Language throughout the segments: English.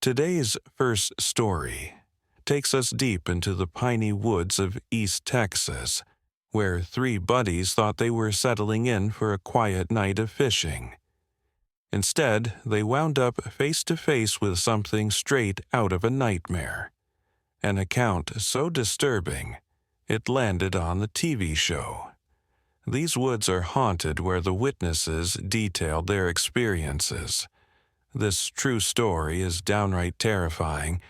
Today's first story takes us deep into the piney woods of East Texas, where three buddies thought they were settling in for a quiet night of fishing. Instead, they wound up face to face with something straight out of a nightmare. An account so disturbing, it landed on the TV show. These woods are haunted where the witnesses detailed their experiences. This true story is downright terrifying.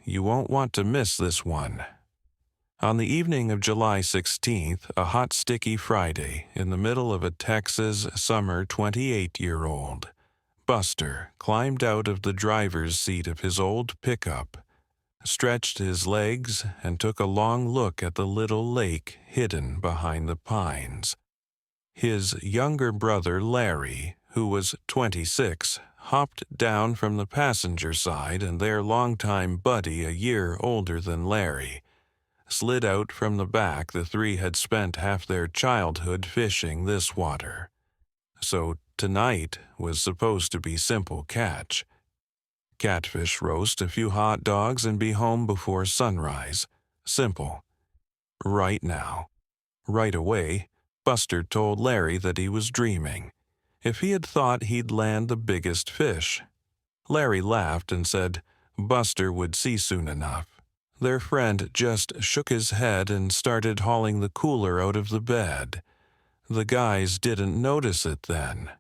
You won't want to miss this one. On the evening of July 16th, a hot, sticky Friday, in the middle of a Texas summer, 28-year-old Buster climbed out of the driver's seat of his old pickup, stretched his legs, and took a long look at the little lake hidden behind the pines. His younger brother, Larry, who was 26, hopped down from the passenger side, and their longtime buddy, a year older than Larry, slid out from the back. The three had spent half their childhood fishing this water. So tonight was supposed to be simple catch. Catfish roast, a few hot dogs, and be home before sunrise. Simple. Right now. Right away, Buster told Larry that he was dreaming. If he had thought he'd land the biggest fish. Larry laughed and said Buster would see soon enough. Their friend just shook his head and started hauling the cooler out of the bed. The guys didn't notice it then,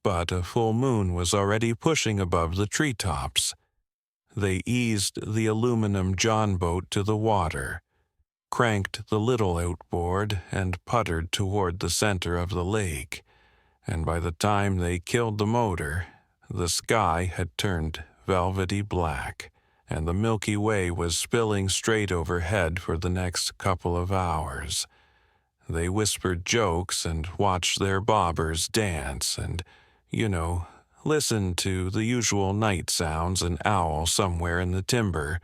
but a full moon was already pushing above the treetops. They eased the aluminum John boat to the water, cranked the little outboard, and puttered toward the center of the lake. And by the time they killed the motor, the sky had turned velvety black, and the Milky Way was spilling straight overhead for the next couple of hours. They whispered jokes and watched their bobbers dance and, listened to the usual night sounds, an owl somewhere in the timber,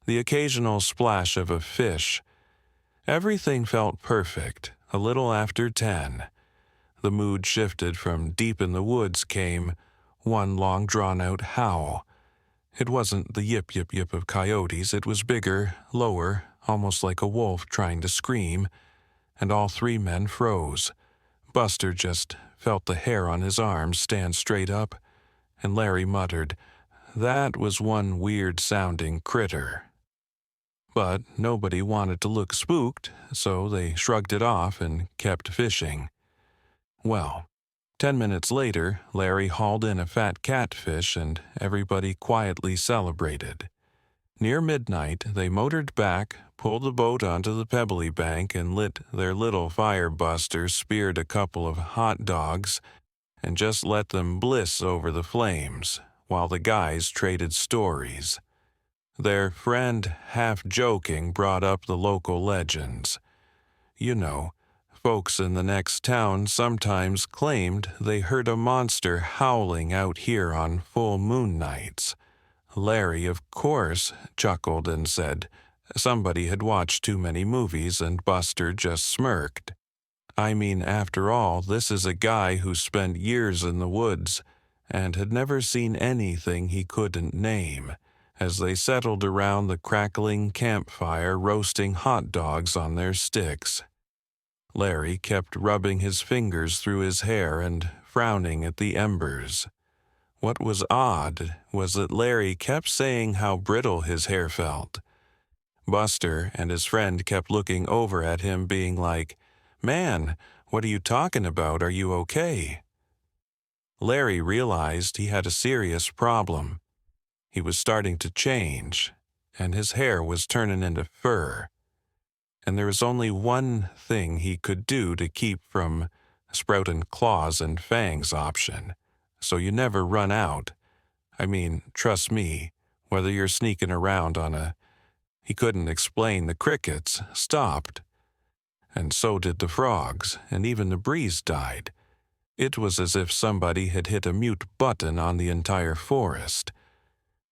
the occasional splash of a fish. Everything felt perfect. A little after 10. The mood shifted. From deep in the woods came one long drawn-out howl. It wasn't the yip-yip-yip of coyotes. It was bigger, lower, almost like a wolf trying to scream, and all three men froze. Buster just felt the hair on his arms stand straight up, and Larry muttered, "That was one weird-sounding critter." But nobody wanted to look spooked, so they shrugged it off and kept fishing. Well, 10 minutes later, Larry hauled in a fat catfish and everybody quietly celebrated. Near midnight, they motored back, pulled the boat onto the pebbly bank, and lit their little fire. Buster speared a couple of hot dogs and just let them bliss over the flames, while the guys traded stories. Their friend, half joking, brought up the local legends. Folks in the next town sometimes claimed they heard a monster howling out here on full moon nights. Larry, of course, chuckled and said somebody had watched too many movies, and Buster just smirked. After all, this is a guy who spent years in the woods and had never seen anything he couldn't name, as they settled around the crackling campfire roasting hot dogs on their sticks. Larry kept rubbing his fingers through his hair and frowning at the embers. What was odd was that Larry kept saying how brittle his hair felt. Buster and his friend kept looking over at him, being like, "Man, what are you talking about? Are you okay?" Larry realized he had a serious problem. He was starting to change, and his hair was turning into fur. And there was only one thing he could do to keep from sprouting claws and fangs option. So you never run out. Trust me, whether you're sneaking around on a... He couldn't explain. The crickets stopped. And so did the frogs, and even the breeze died. It was as if somebody had hit a mute button on the entire forest.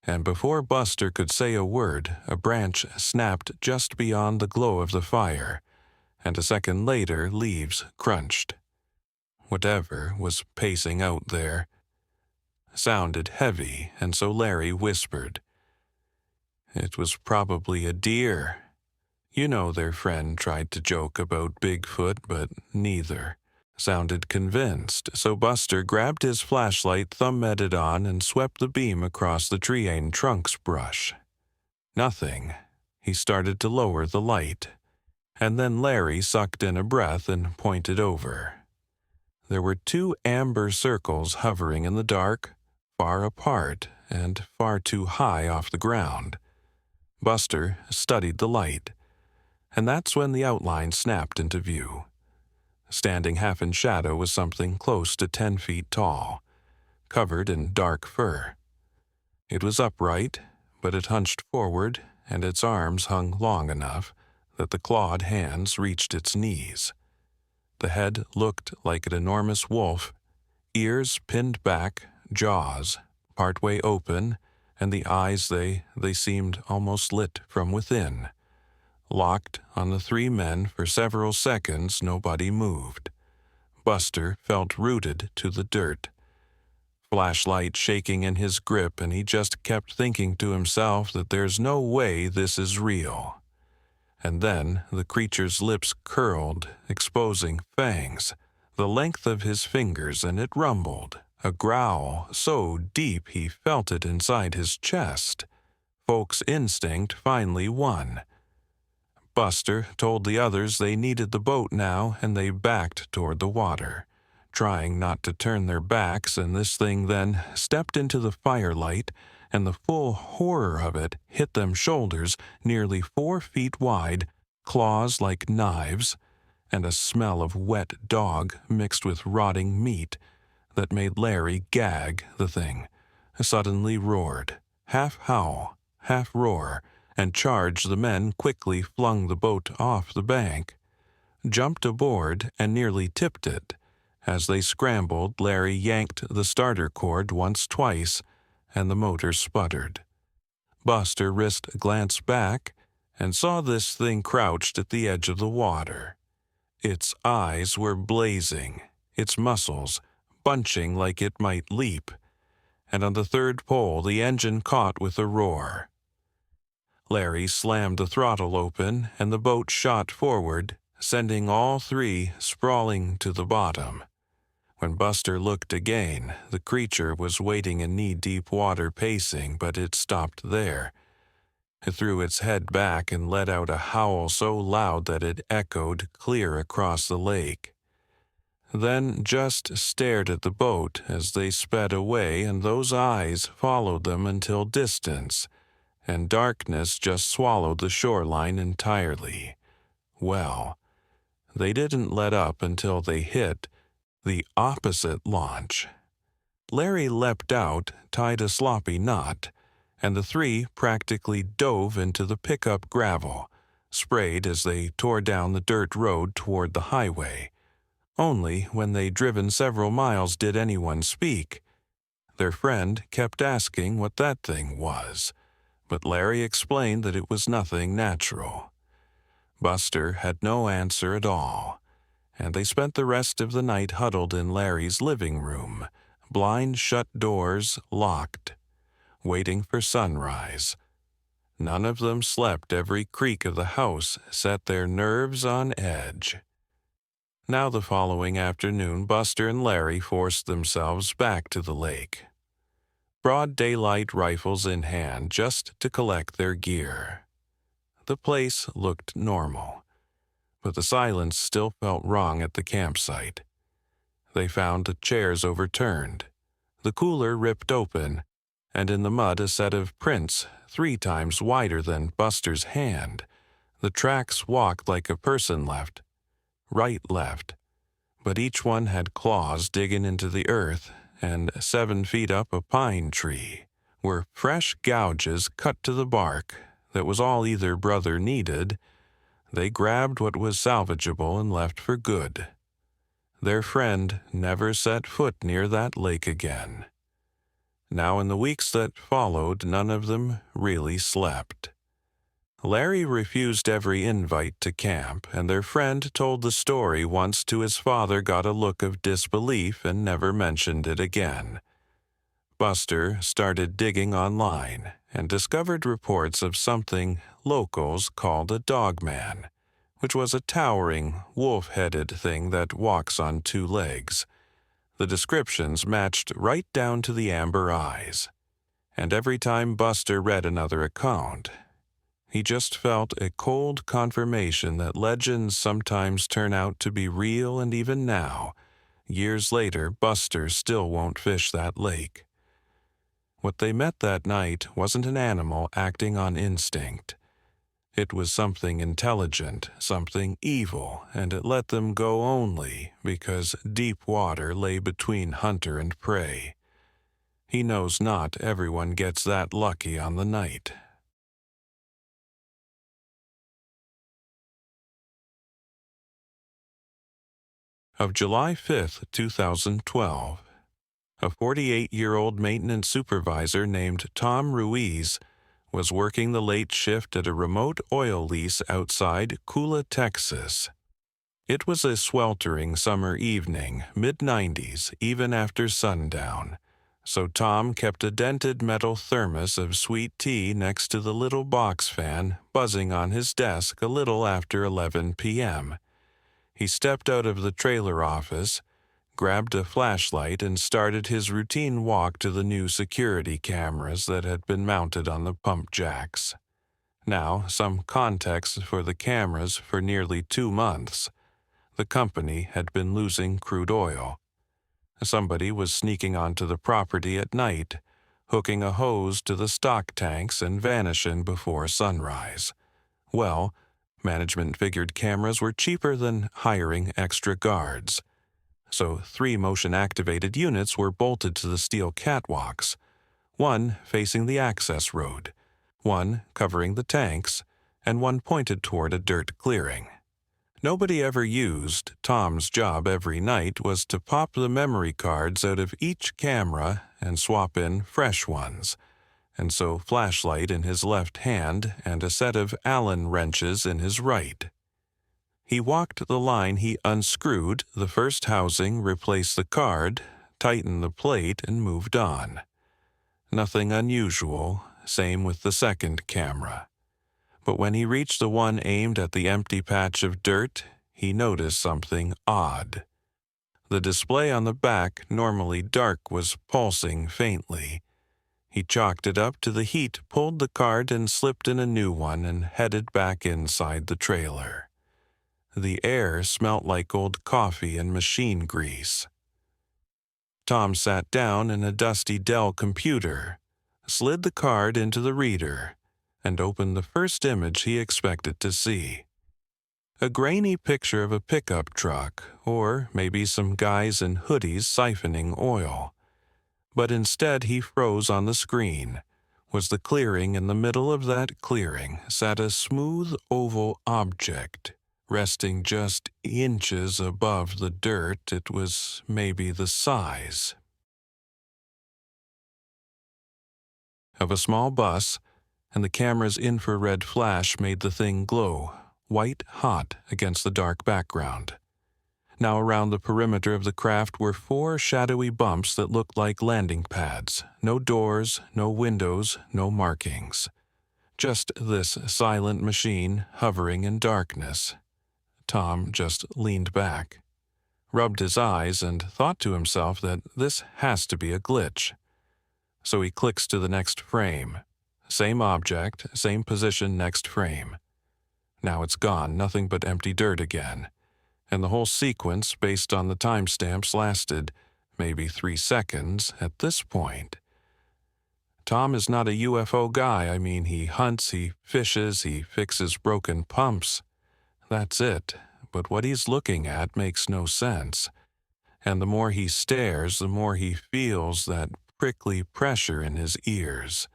And before Buster could say a word, a branch snapped just beyond the glow of the fire, and a second later leaves crunched. Whatever was pacing out there sounded heavy, and so Larry whispered, It was probably a deer. You know, their friend tried to joke about Bigfoot, but neither sounded convinced, so Buster grabbed his flashlight, thumbed it on, and swept the beam across the tree trunk's brush. Nothing. He started to lower the light, and then Larry sucked in a breath and pointed over. There were 2 amber circles hovering in the dark, far apart and far too high off the ground. Buster studied the light, and that's when the outline snapped into view. Standing half in shadow was something close to 10 feet tall, covered in dark fur. It was upright, but it hunched forward, and its arms hung long enough that the clawed hands reached its knees. The head looked like an enormous wolf, ears pinned back, jaws partway open, and the eyes they seemed almost lit from within. Locked on the 3 men for several seconds, nobody moved. Buster felt rooted to the dirt. Flashlight shaking in his grip, and he just kept thinking to himself that there's no way this is real. And then the creature's lips curled, exposing fangs, the length of his fingers, and it rumbled, a growl so deep he felt it inside his chest. Folk's instinct finally won. Buster told the others they needed the boat now, and they backed toward the water, trying not to turn their backs, and this thing then stepped into the firelight, and the full horror of it hit them shoulders, nearly 4 feet wide, claws like knives, and a smell of wet dog mixed with rotting meat that made Larry gag. The thing suddenly roared, half howl, half roar, and charged the men, quickly flung the boat off the bank, jumped aboard, and nearly tipped it. As they scrambled, Larry yanked the starter cord twice, and the motor sputtered. Buster risked a glance back and saw this thing crouched at the edge of the water. Its eyes were blazing, its muscles bunching like it might leap, and on the 3rd pole the engine caught with a roar. Larry slammed the throttle open, and the boat shot forward, sending all 3 sprawling to the bottom. When Buster looked again, the creature was wading in knee-deep water, pacing, but it stopped there. It threw its head back and let out a howl so loud that it echoed clear across the lake. Then just stared at the boat as they sped away, and those eyes followed them until distance, and darkness just swallowed the shoreline entirely. Well, they didn't let up until they hit the opposite launch. Larry leapt out, tied a sloppy knot, and the 3 practically dove into the pickup gravel, sprayed as they tore down the dirt road toward the highway. Only when they'd driven several miles did anyone speak. Their friend kept asking what that thing was, but Larry explained that it was nothing natural. Buster had no answer at all, and they spent the rest of the night huddled in Larry's living room, blind shut, doors locked, waiting for sunrise. None of them slept. Every creak of the house set their nerves on edge. Now the following afternoon, Buster and Larry forced themselves back to the lake, broad daylight, rifles in hand, just to collect their gear. The place looked normal, but the silence still felt wrong at the campsite. They found the chairs overturned, the cooler ripped open, and in the mud a set of prints 3 times wider than Buster's hand. The tracks walked like a person left, right, left, but each one had claws digging into the earth, and 7 feet up a pine tree were fresh gouges cut to the bark. That was all either brother needed. They grabbed what was salvageable and left for good. Their friend never set foot near that lake again. Now in the weeks that followed, none of them really slept. Larry refused every invite to camp, and their friend told the story once to his father, got a look of disbelief, and never mentioned it again. Buster started digging online and discovered reports of something locals called a dogman, which was a towering, wolf-headed thing that walks on two legs. The descriptions matched right down to the amber eyes. And every time Buster read another account, he just felt a cold confirmation that legends sometimes turn out to be real, and even now, years later, Buster still won't fish that lake. What they met that night wasn't an animal acting on instinct. It was something intelligent, something evil, and it let them go only because deep water lay between hunter and prey. He knows not everyone gets that lucky on the night. Of July 5th, 2012, a 48-year-old maintenance supervisor named Tom Ruiz was working the late shift at a remote oil lease outside Kula, Texas. It was a sweltering summer evening, mid-90s, even after sundown, so Tom kept a dented metal thermos of sweet tea next to the little box fan buzzing on his desk a little after 11 p.m. He stepped out of the trailer office, grabbed a flashlight, and started his routine walk to the new security cameras that had been mounted on the pump jacks. Now, some context for the cameras: for nearly 2 months, the company had been losing crude oil. Somebody was sneaking onto the property at night, hooking a hose to the stock tanks and vanishing before sunrise. Well, management figured cameras were cheaper than hiring extra guards. So 3 motion-activated units were bolted to the steel catwalks, one facing the access road, one covering the tanks, and one pointed toward a dirt clearing. Nobody ever used. Tom's job every night was to pop the memory cards out of each camera and swap in fresh ones, and so flashlight in his left hand and a set of Allen wrenches in his right. He walked the line. He unscrewed the first housing, replaced the card, tightened the plate, and moved on. Nothing unusual, same with the second camera. But when he reached the one aimed at the empty patch of dirt, he noticed something odd. The display on the back, normally dark, was pulsing faintly. He chalked it up to the heat, pulled the card, and slipped in a new one and headed back inside the trailer. The air smelt like old coffee and machine grease. Tom sat down in a dusty Dell computer, slid the card into the reader, and opened the first image he expected to see. A grainy picture of a pickup truck, or maybe some guys in hoodies siphoning oil. But instead he froze on the screen. Was the clearing. In the middle of that clearing sat a smooth oval object, resting just inches above the dirt. It was maybe the size of a small bus, and the camera's infrared flash made the thing glow, white hot against the dark background. Now around the perimeter of the craft were 4 shadowy bumps that looked like landing pads. No doors, no windows, no markings. Just this silent machine hovering in darkness. Tom just leaned back, rubbed his eyes, and thought to himself that this has to be a glitch. So he clicks to the next frame. Same object, same position, next frame. Now it's gone, nothing but empty dirt again. And the whole sequence, based on the timestamps, lasted maybe 3 seconds at this point. Tom is not a UFO guy. I mean, he hunts, he fishes, he fixes broken pumps. That's it. But what he's looking at makes no sense. And the more he stares, the more he feels that prickly pressure in his ears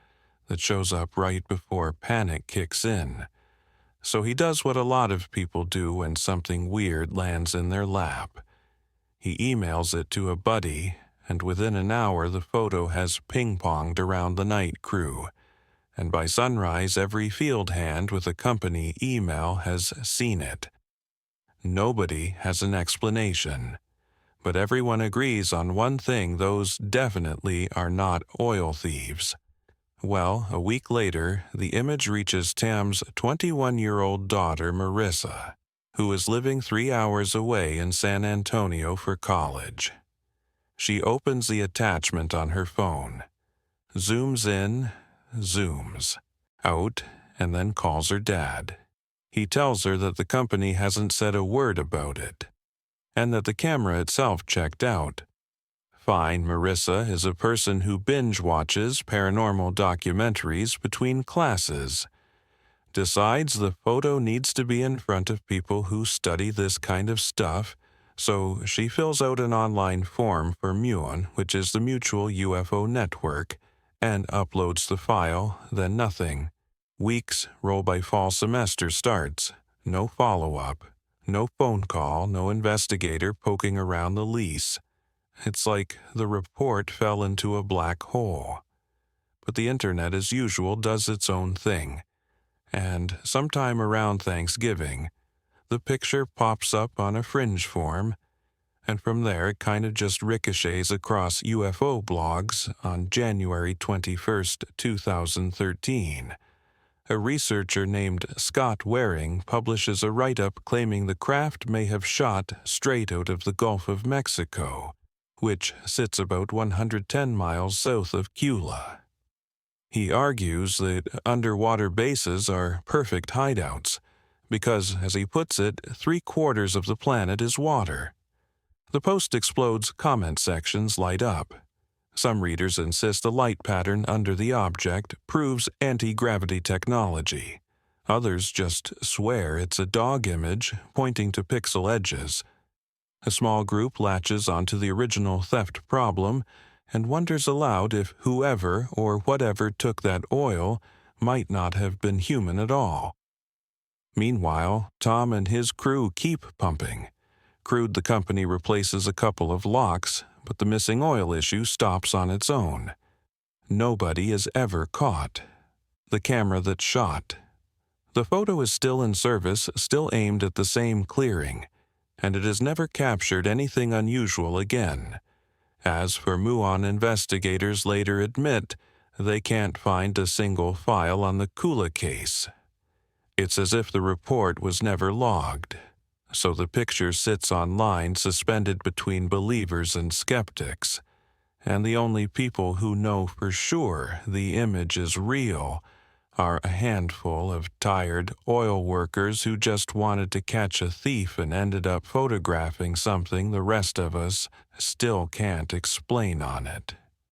that shows up right before panic kicks in. So he does what a lot of people do when something weird lands in their lap. He emails it to a buddy, and within an hour the photo has ping-ponged around the night crew. And by sunrise, every field hand with a company email has seen it. Nobody has an explanation. But everyone agrees on one thing: those definitely are not oil thieves. Well, a week later, the image reaches Tam's 21-year-old daughter, Marissa, who is living 3 hours away in San Antonio for college. She opens the attachment on her phone, zooms in, zooms out, and then calls her dad. He tells her that the company hasn't said a word about it, and that the camera itself checked out. Fine, Marissa is a person who binge-watches paranormal documentaries between classes. Decides the photo needs to be in front of people who study this kind of stuff, so she fills out an online form for MUON, which is the Mutual UFO Network, and uploads the file, then nothing. Weeks roll by. Fall semester starts. No follow-up. No phone call, no investigator poking around the lease. It's like the report fell into a black hole. But the internet, as usual, does its own thing. And sometime around Thanksgiving, the picture pops up on a fringe forum, and from there it kind of just ricochets across UFO blogs. On January 21st, 2013, a researcher named Scott Waring publishes a write-up claiming the craft may have shot straight out of the Gulf of Mexico, which sits about 110 miles south of Cula. He argues that underwater bases are perfect hideouts because, as he puts it, 3/4 of the planet is water. The post explodes. Comment sections light up. Some readers insist a light pattern under the object proves anti-gravity technology. Others just swear it's a dog image pointing to pixel edges. A small group latches onto the original theft problem and wonders aloud if whoever or whatever took that oil might not have been human at all. Meanwhile, Tom and his crew keep pumping. Crude, the company replaces a couple of locks, but the missing oil issue stops on its own. Nobody is ever caught. The camera that shot. The photo is still in service, still aimed at the same clearing, and it has never captured anything unusual again. As for MUON, investigators later admit they can't find a single file on the Kula case. It's as if the report was never logged, so the picture sits online suspended between believers and skeptics, and the only people who know for sure the image is real are a handful of tired oil workers who just wanted to catch a thief and ended up photographing something the rest of us still can't explain on it.